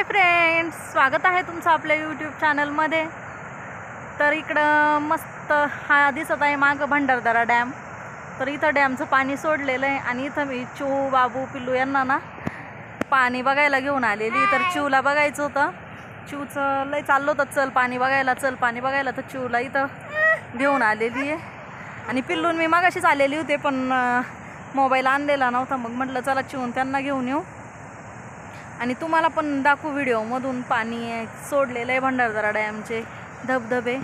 Hi friends, स्वागत आहे तुमचं आपल्या यूट्यूब चॅनलमध्ये। तर इकडं मस्त हा दिसत आहे मागं भंडारदरा डॅम। तर इथं डॅमचं पाणी सोडलेलं आहे आणि इथं मी चिऊ, बाबू, पिल्लू यांना ना पाणी बघायला घेऊन आलेली। तर चिऊला बघायचं होतं, चिऊचं लय चाललं होतं चल पाणी बघायला, चल पाणी बघायला। तर चिऊला इथं घेऊन आलेली आहे आणि पिल्लून मी मागाशीच आलेली होते पण मोबाईल आणलेला नव्हता, मग म्हटलं चला चिऊन त्यांना घेऊन येऊ आणि तुम्हाला पण दाखवू व्हिडिओमधून पाणी सोडलेलं आहे भंडारदरा डॅमचे धबधबे।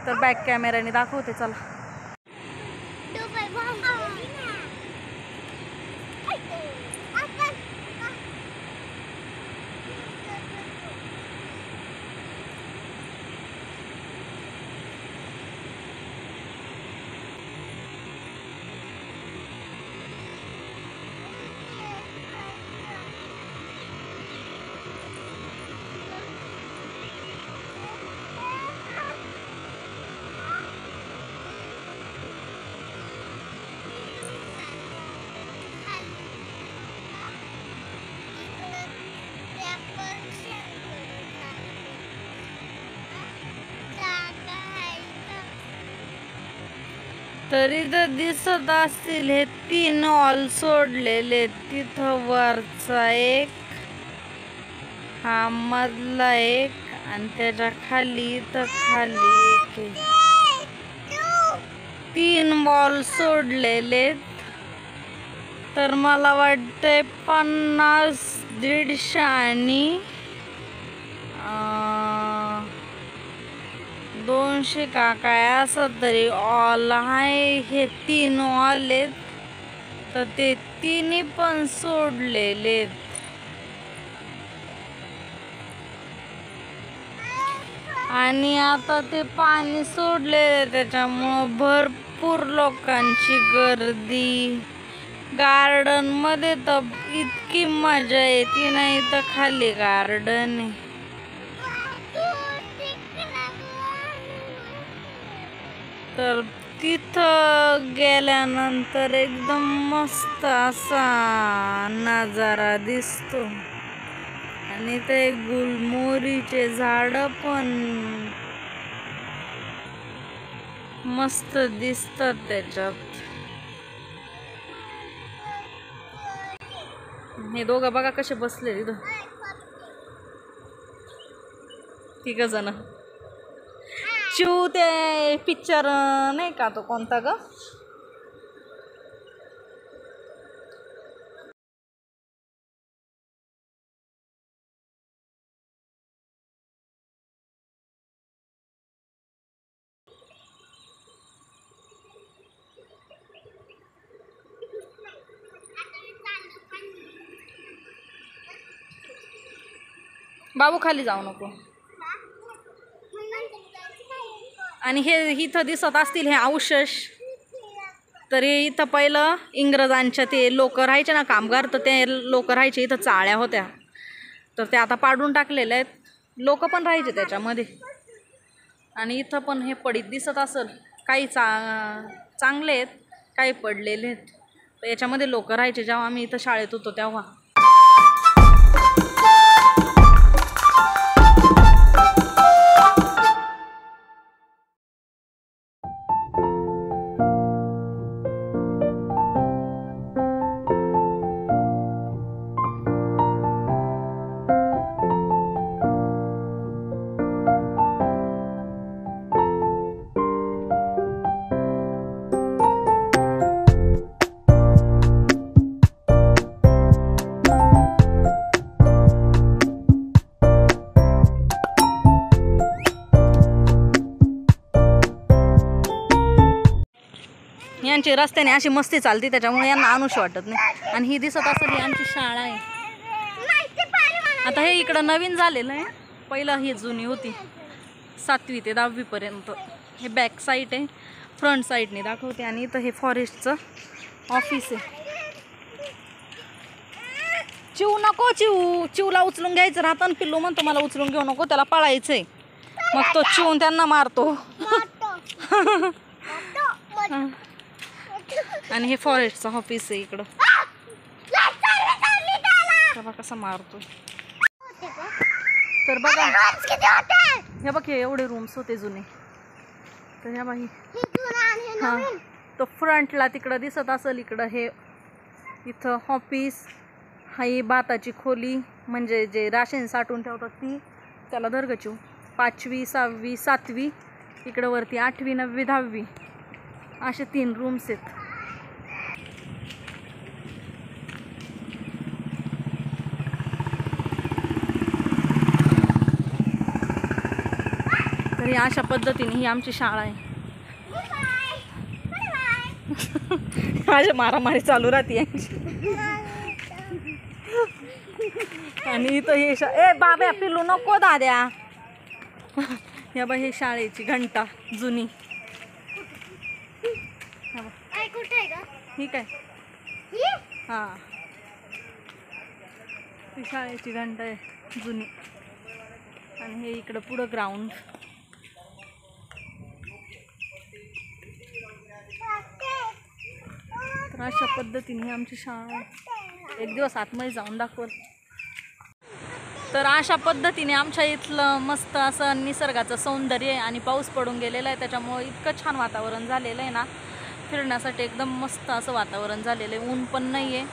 तर बॅक कॅमेऱ्याने दाखवते चला। तरी तर दिसत असतील हे 3 ऑल सोडलेले, तिथं वरचा एक, हा मधला एक आणि त्याच्या खाली तर खाली एक, 3 बॉल सोडलेले। तर मला वाटतंय 50, 150 आणि 200 का काय असं तरी ऑल आहे। हे 3 ऑल आहेत तर ते 3 पण सोडलेले। आणि आता ते पाणी सोडलेले त्याच्यामुळं भरपूर लोकांची गर्दी। गार्डन मध्ये तर इतकी मजा येते नाही, तर खाली गार्डन आहे। तर तिथं गेल्यानंतर एकदम मस्त असा नजारा दिसतो आणि ते गुलमोहरीचे झाड पण मस्त दिसतात त्याच्यात। हे दोघं बघा कसे बसले तिथं, 3 जण। चिऊ ते पिक्चर नाही का तो कोणता ग, बाबू खाली जाऊ नको। आणि हे इथं दिसत असतील हे अवशेष, तर इथं पहिलं इंग्रजांच्या ते लोक राहायचे ना कामगार, तर ते लोक राहायचे इथं, चाळ्या होत्या तर ते आता पाडून टाकलेल्या आहेत, लोक पण राहायचे त्याच्यामध्ये। आणि इथं पण हे पडीत दिसत असेल, काही चांगले आहेत, काही पडलेले आहेत। तर याच्यामध्ये लोक राहायचे जेव्हा आम्ही इथं शाळेत होतो तेव्हा। यांची रस्त्याने अशी मस्ती चालती त्याच्यामुळे यांना आणूशी वाटत नाही। आणि ही दिसत असेल ही आमची शाळा आहे। आता हे इकडं नवीन झालेलं आहे, पहिलं ही जुनी होती 7वी ते 10वी पर्यंत। हे बॅक साईड आहे, फ्रंट साईडने दाखवते। आणि इथं हे फॉरेस्टचं ऑफिस आहे। चिऊ नको, चिऊला उचलून घ्यायचं राहतं आणि पिल्लू म्हणतो मला उचलून घेऊ नको, त्याला पळायचंय, मग तो चिऊन त्यांना मारतो। आणि हे फॉरेस्टचं ऑफिस आहे इकडं, बघा कसा मारतो। तर बघा हे बघ हे एवढे रूम्स होते जुने. तर ह्या बाई हां तो फ्रंटला तिकडं दिसत असेल, इकडं हे इथं ऑफिस, ही भाताची खोली म्हणजे जे राशन साठवून ठेवतात ती, त्याला दर्गचू 5वी 6वी 7वी, इकडं वरती 8वी 9वी 10वी असे 3 रूम्स आहेत. तर अशा पद्धतीने ही आमची शाळा आहे. माझ्या मारामारी चालू राहते यांची. आणि इथं हे ए बाबा पिलू नको दाद्या. या बाई हे शाळेची घंटा जुनी. ही काय हा ही शाळेची घंटा आहे जुनी. आणि हे इकडं पुढं ग्राउंड. तर अशा पद्धतीने आमची शाळा आहे. एक दिवस आतमध्ये जाऊन दाखवल. तर अशा पद्धतीने आमच्या इथलं मस्त असं निसर्गाचं सौंदर्य आहे. आणि पाऊस पडून गेलेला आहे, त्याच्यामुळे इतकं छान वातावरण झालेलं आहे ना, फिरण्यासाठी एकदम मस्त असं वातावरण झालेलं आहे. ऊन पण नाही आहे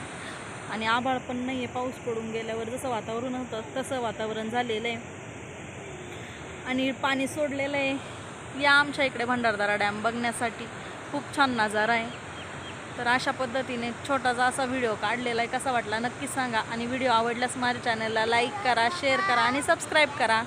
आणि आभाळ पण नाही आहे. पाऊस पडून गेल्यावर जसं वातावरण होतं तसं वातावरण झालेलं आहे. आणि पाणी सोडलेलं आहे. या आमच्या इकडे भंडारदरा डॅम बघण्यासाठी खूप छान नजारा आहे. तर अशा पद्धतीने छोटासा असा व्हिडिओ काढलेला आहे. कसा वाटला नक्की सांगा. आणि व्हिडिओ आवडल्यास माझ्या चॅनलला लाईक करा, शेअर करा आणि सबस्क्राईब करा.